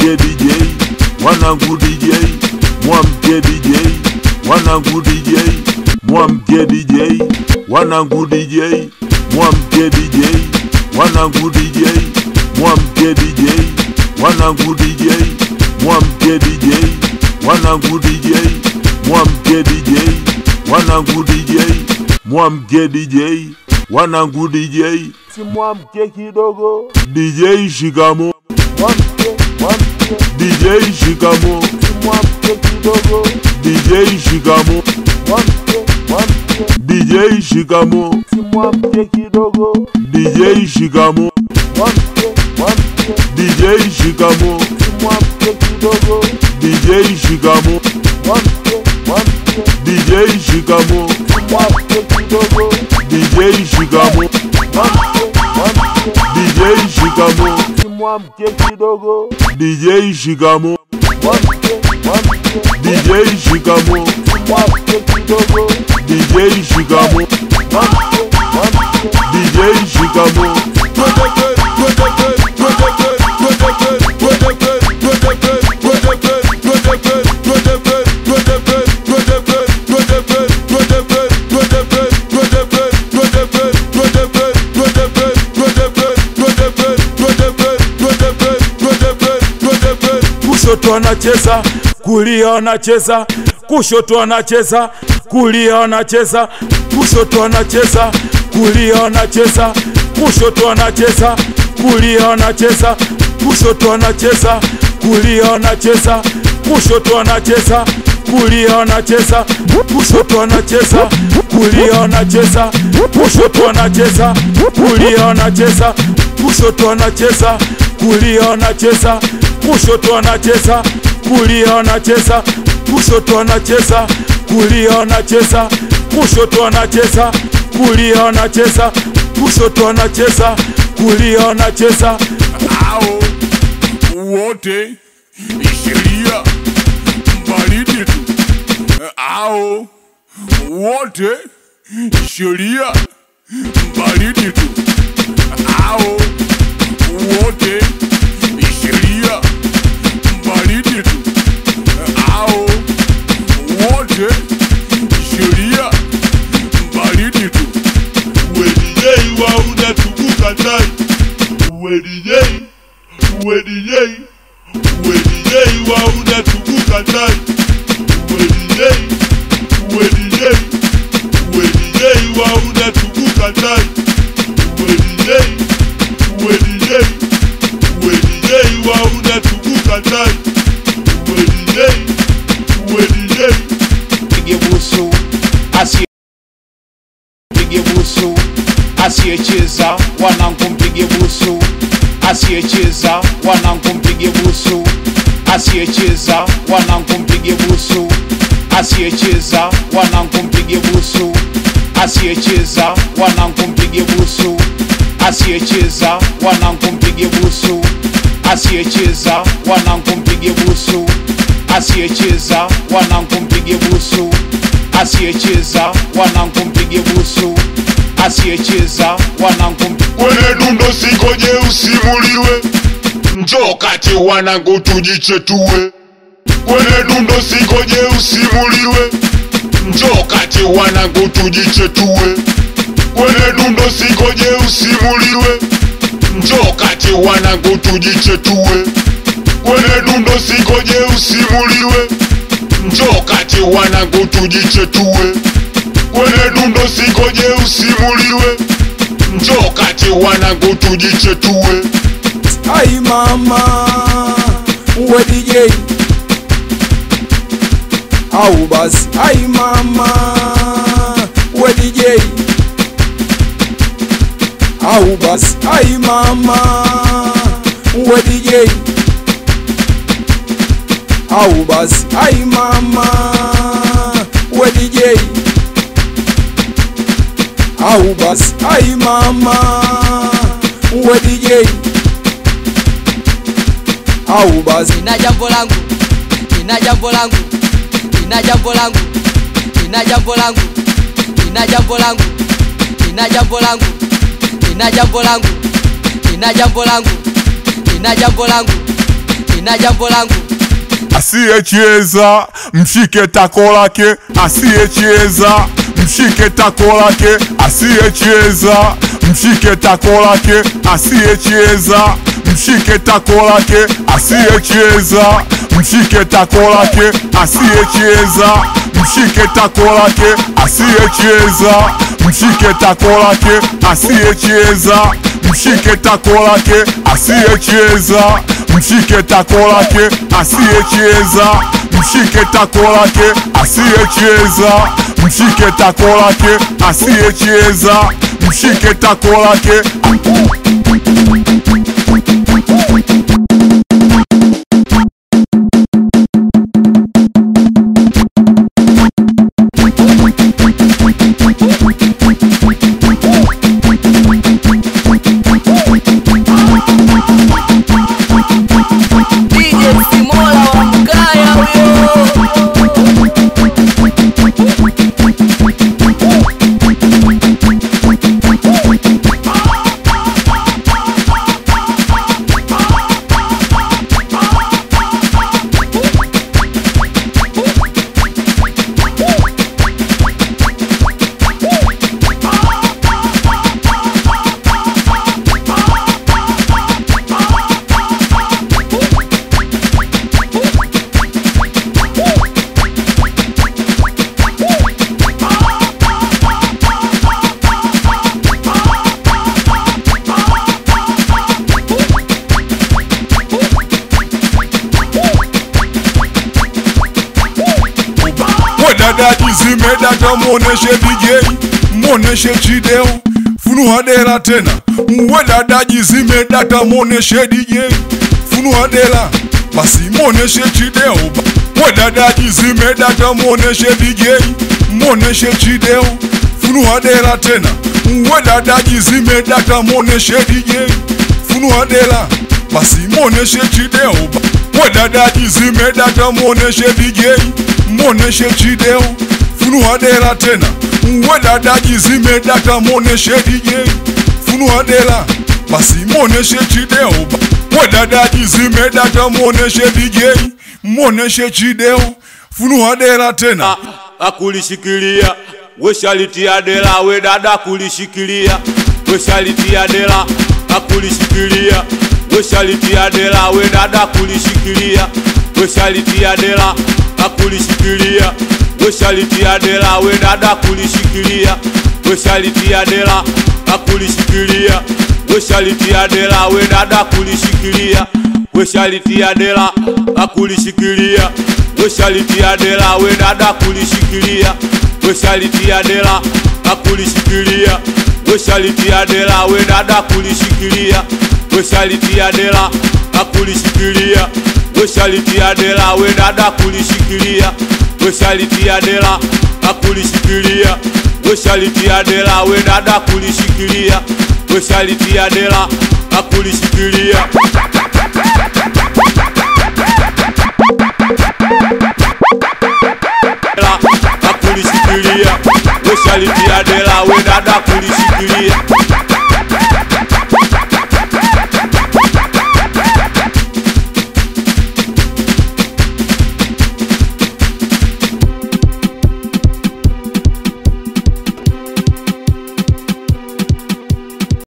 Mwamke DJ, wanangu DJ, mwamke DJ, wanangu DJ, mwamke DJ, wanangu DJ, mwamke DJ, wanangu DJ, mwamke DJ, wanangu DJ, mwamke DJ, wanangu DJ, mwamke DJ, wanangu DJ, mwamke DJ, wanangu DJ, si mwamke kidogo. DJ shikamo, mwamke, DJ shikamo, si mwamke kidogo. DJ shikamo, mwamke, DJ shikamo, si mwamke kidogo. DJ shikamo, mwamke, DJ shikamo, si mwamke kidogo. DJ shikamo, mwamke, DJ shikamo, si mwamke kidogo. DJ shikamo, DJ shikamo, si mwamke kidogo. DJ shikamo, DJ shikamo, si mwamke kidogo. DJ shikamo, DJ shikamo. Kushoto anacheza, kulia anacheza, kushoto anacheza, kulia anacheza, kushoto anacheza, kulia anacheza, kushoto anacheza, kulia anacheza, kushoto anacheza, kulia anacheza, kushoto anacheza, kulia anacheza, kushoto anacheza, kulia anacheza, kushoto anacheza, kulia anacheza, kushoto anacheza, kulia anacheza, kushoto anacheza, kulia anacheza, kushoto anacheza, kulia anacheza, kushoto anacheza, kulia anacheza, kushoto anacheza, kulia anacheza. Ao wote sheria baridi tu. Ao wote sheria baridi tu. Ao wote sheria baridi tu. Ao wote sheria baridi tu. We DJ wa unatukuka ndani. We DJ wa unatukuka ndani. We DJ wa unatukuka ndani. We DJ wa unatukuka ndani. We DJ pige busu pige busu asiyecheza wanangu mpige busu asiyecheza wanangu mpige busu asiyecheza wanangu mpige busu asiyecheza wanangu mpige busu asiyecheza wanangu mpige busu asiyecheza wanangu mpige busu asiyecheza wanangu mpige busu asiyecheza wanangu mpige busu asiyecheza wanangu mpige busu asiyecheza wanangu kwenye dundo sikoje usimuliwe njoo kati wanangu tujichetue kwenye dundo sikoje usimuliwe njoo kati wanangu tujichetue kwenye dundo sikoje usimuliwe njoo kati wanangu tujichetue kwenye dundo sikoje usimuliwe njoo kati wanangu tujichetue kwenye dundo sikoje usimuliwe njoo kati wanangu tujichetue. Ai mama we DJ au basi ai mama we DJ au basi ai mama we DJ au basi ai mama we DJ au basi ai mama we DJ au basi nina jambo langu nina jambo langu nina jambo langu nina jambo langu nina jambo langu nina jambo langu nina jambo langu nina jambo langu nina jambo langu nina jambo langu. Asiyecheza mshike tako lake, asiyecheza mshike tako lake, asiyecheza mshike tako lake, asiyecheza mshike tako lake, asiyecheza mshike tako lake, asiyecheza mshike tako lake, asiyecheza mshike tako lake, asiyecheza mshike tako lake, asiyecheza mshike tako lake, asiyecheza mshike tako lake, asiyecheza mshike tako lake, asiyecheza mshike tako lake. Dada jizime data muoneshe DJ, muoneshe Chideo, funua dela tena. Uwe dada jizime data muoneshe DJ, funua dela, basi muoneshe Chideo. Uwe dada jizime data muoneshe DJ, muoneshe Chideo, funua dela tena. Uwe dada jizime data muoneshe DJ, funua dela, basi muoneshe Chideo. Uwe dada jizime data muoneshe DJ, muoneshe Chideo, funua dela tena. Uwe dada jizime data muoneshe DJ, funua dela, basi muoneshe Chideo. Uwe dada jizime data muoneshe DJ, muoneshe Chideo, funua dela tena. Akulishikilia we shalitia dela, we dada kulishikilia we shalitia dela, akulishikilia we shalitia dela, we dada kulishikilia we shalitia dela, akulishikilia we shalitia dela, we dada kulishikilia we shalitia dela, akulishikilia we shalitia dela, we dada kulishikilia we shalitia dela, akulishikilia we shalitia dela, we dada kulishikilia we shalitia dela, akulishikilia we shalitia dela, we dada kulishikilia we shalitia dela, akulishikilia we shalitia dela, we dada kulishikilia we shalitia dela, akulishikilia we shalitia dela, we dada kulishikilia we shalitia dela, akulishikilia akulishikilia we shalitia dela, we dada kulishikilia